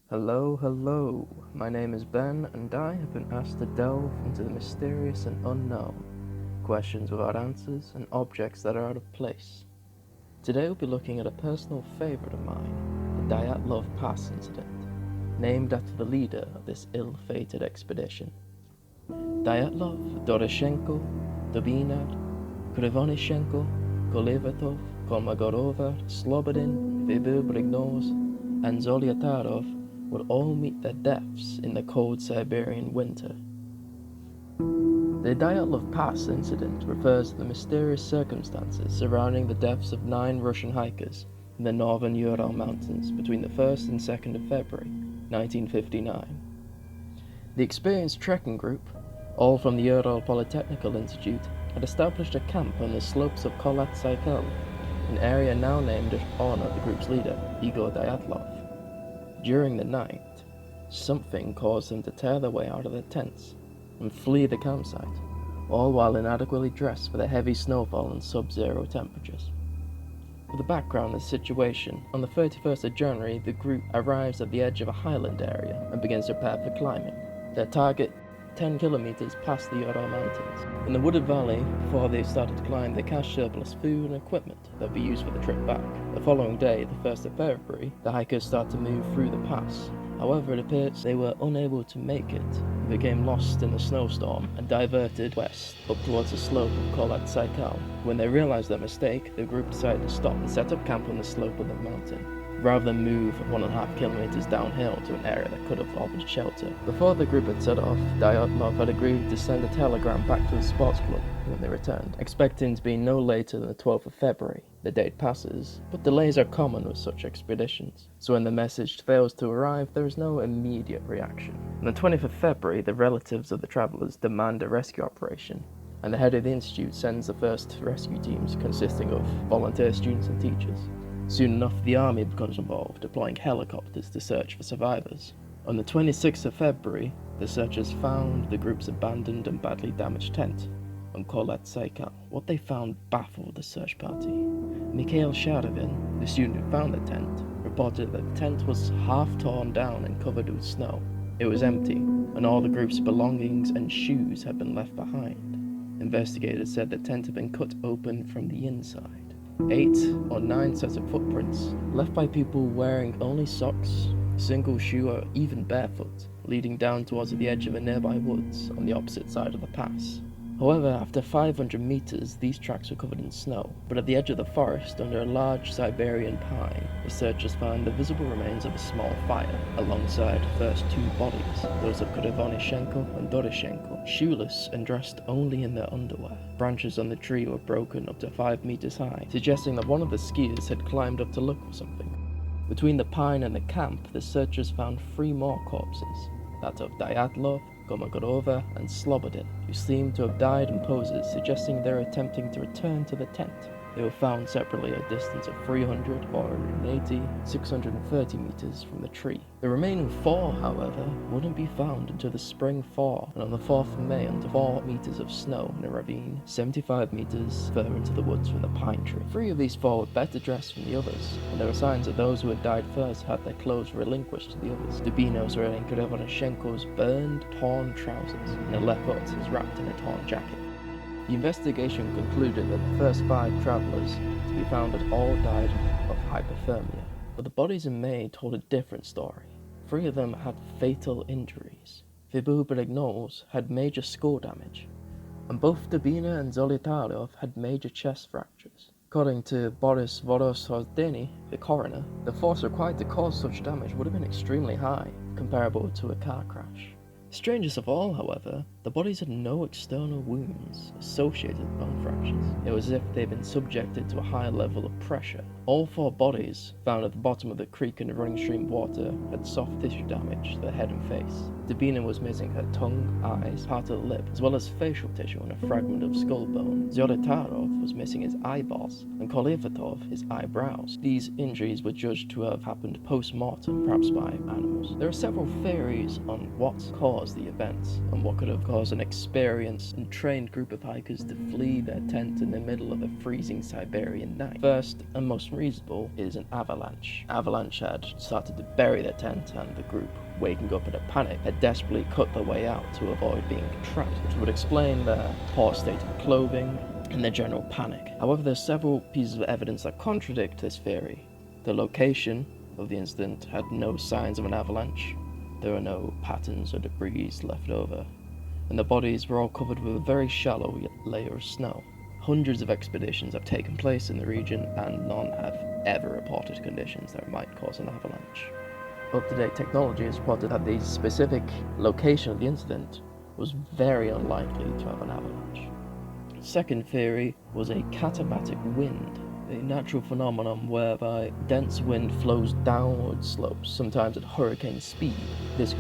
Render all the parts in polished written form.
Hello, my name is Ben and I have been asked to delve into the mysterious and unknown, questions without answers and objects that are out of place. Today we'll be looking at a personal favourite of mine, the Dyatlov Pass incident, named after the leader of this ill-fated expedition. Dyatlov, Doroshenko, Dobinad, Krivonishenko, Kolevatov, Kolmogorov, Slobodin, Vyborg-Brignoz, and Zolyatarov would all meet their deaths in the cold Siberian winter. The Dyatlov Pass incident refers to the mysterious circumstances surrounding the deaths of 9 Russian hikers in the northern Ural Mountains between the 1st and 2nd of February 1959. The experienced trekking group, all from the Ural Polytechnical Institute, had established a camp on the slopes of Kholat Syakhl, an area now named in honor of the group's leader, Igor Dyatlov. During the night, something caused them to tear their way out of their tents and flee the campsite, all while inadequately dressed for the heavy snowfall and sub-zero temperatures. For the background of the situation, on the 31st of January, the group arrives at the edge of a highland area and begins to prepare for climbing. Their target, 10 kilometers past the Ural Mountains. In the wooded valley, before they started to climb, they cached surplus food and equipment that would be used for the trip back. The following day, the 1st of February, the hikers start to move through the pass. However, it appears they were unable to make it. They became lost in the snowstorm and diverted west up towards the slope of Kholat Syakhl. When they realized their mistake, the group decided to stop and set up camp on the slope of the mountain, rather than move 1.5 kilometers downhill to an area that could have offered shelter. Before the group had set off, Dyatlov had agreed to send a telegram back to the sports club when they returned, expecting to be no later than the 12th of February. The date passes, but delays are common with such expeditions, so when the message fails to arrive, there is no immediate reaction. On the 20th of February, the relatives of the travellers demand a rescue operation, and the head of the institute sends the first rescue teams consisting of volunteer students and teachers. Soon enough, the army becomes involved, deploying helicopters to search for survivors. On the 26th of February, the searchers found the group's abandoned and badly damaged tent on Kholat Syakhl. What they found baffled the search party. Mikhail Sharavin, the student who found the tent, reported that the tent was half torn down and covered with snow. It was empty, and all the group's belongings and shoes had been left behind. Investigators said the tent had been cut open from the inside. 8 or 9 sets of footprints, left by people wearing only socks, single shoe or even barefoot, leading down towards the edge of a nearby woods on the opposite side of the pass. However, after 500 meters, these tracks were covered in snow, but at the edge of the forest, under a large Siberian pine, the searchers found the visible remains of a small fire, alongside the first 2 bodies, those of Krivonishenko and Doroshenko, shoeless and dressed only in their underwear. Branches on the tree were broken up to 5 meters high, suggesting that one of the skiers had climbed up to look for something. Between the pine and the camp, the searchers found 3 more corpses, that of Dyatlov, Kolmogorov, and Slobodin, who seemed to have died in poses suggesting they were attempting to return to the tent. They were found separately at a distance of 300, 480, 630 meters from the tree. The remaining 4, however, wouldn't be found until the spring thaw, and on the 4th of May, under 4 meters of snow in a ravine, 75 meters further into the woods from the pine tree. 3 of these 4 were better dressed than the others, and there were signs that those who had died first had their clothes relinquished to the others. Dubina was wearing Krivonishenko's burned, torn trousers, and the left foot was wrapped in a torn jacket. The investigation concluded that the first 5 travellers to be found had all died of hypothermia, but the bodies in May told a different story. 3 of them had fatal injuries. Vyborg-Brignoz had major skull damage, and both Dubina and Zolyatarov had major chest fractures. According to Boris Voroshodny, the coroner, the force required to cause such damage would have been extremely high, comparable to a car crash. Strangest of all, however, the bodies had no external wounds associated with bone fractures. It was as if they had been subjected to a high level of pressure. All 4 bodies, found at the bottom of the creek in the running stream water, had soft tissue damage to the head and face. Dubina was missing her tongue, eyes, part of the lip, as well as facial tissue and a fragment of skull bone. Zolyatarov was missing his eyeballs, and Kolevatov his eyebrows. These injuries were judged to have happened post-mortem, perhaps by animals. There are several theories on what caused caused the event, and what could have caused an experienced and trained group of hikers to flee their tent in the middle of a freezing Siberian night. First, and most reasonable, is an avalanche. Avalanche had started to bury their tent, and the group, waking up in a panic, had desperately cut their way out to avoid being trapped, which would explain their poor state of clothing and their general panic. However, there are several pieces of evidence that contradict this theory. The location of the incident had no signs of an avalanche. There were no patterns or debris left over, and the bodies were all covered with a very shallow layer of snow. Hundreds of expeditions have taken place in the region, and none have ever reported conditions that might cause an avalanche. Up-to-date technology has reported that the specific location of the incident was very unlikely to have an avalanche. The second theory was a katabatic wind, a natural phenomenon whereby dense wind flows downward slopes, sometimes at hurricane speed. This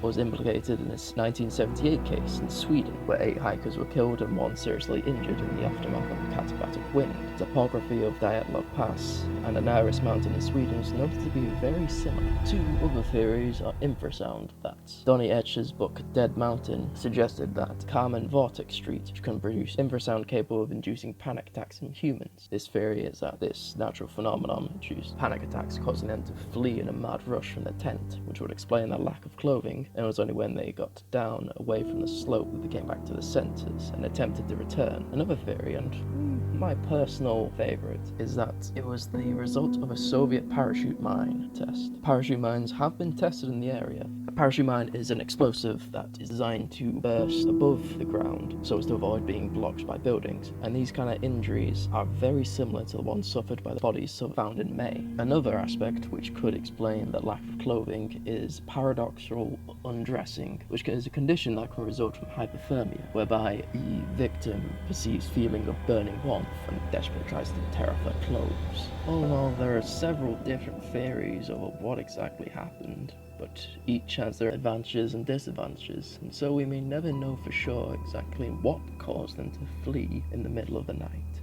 was implicated in this 1978 case in Sweden, where 8 hikers were killed and 1 seriously injured in the aftermath of a katabatic wind. The topography of Dyatlov Pass and the nearest mountain in Sweden is noted to be very similar. 2 other theories are infrasound that Donny Etch's book Dead Mountain suggested that Kármán vortex streets can produce infrasound capable of inducing panic attacks in humans. This theory is that this natural phenomenon induced panic attacks, causing them to flee in a mad rush from their tent, which would explain their lack of clothing, and it was only when they got down away from the slope that they came back to the senses and attempted to return. Another theory, and my personal favourite, is that it was the result of a Soviet parachute mine test. Parachute mines have been tested in the area. A parachute mine is an explosive that is designed to burst above the ground so as to avoid being blocked by buildings, and these kind of injuries are very similar to the ones suffered by the bodies found in May. Another aspect which could explain the lack of clothing is paradoxical undressing, which is a condition that can result from hypothermia, whereby the victim perceives feeling of burning warmth and desperately tries to tear off their clothes. All in all, there are several different theories over what exactly happened, but each has their advantages and disadvantages, and so we may never know for sure exactly what caused them to flee in the middle of the night.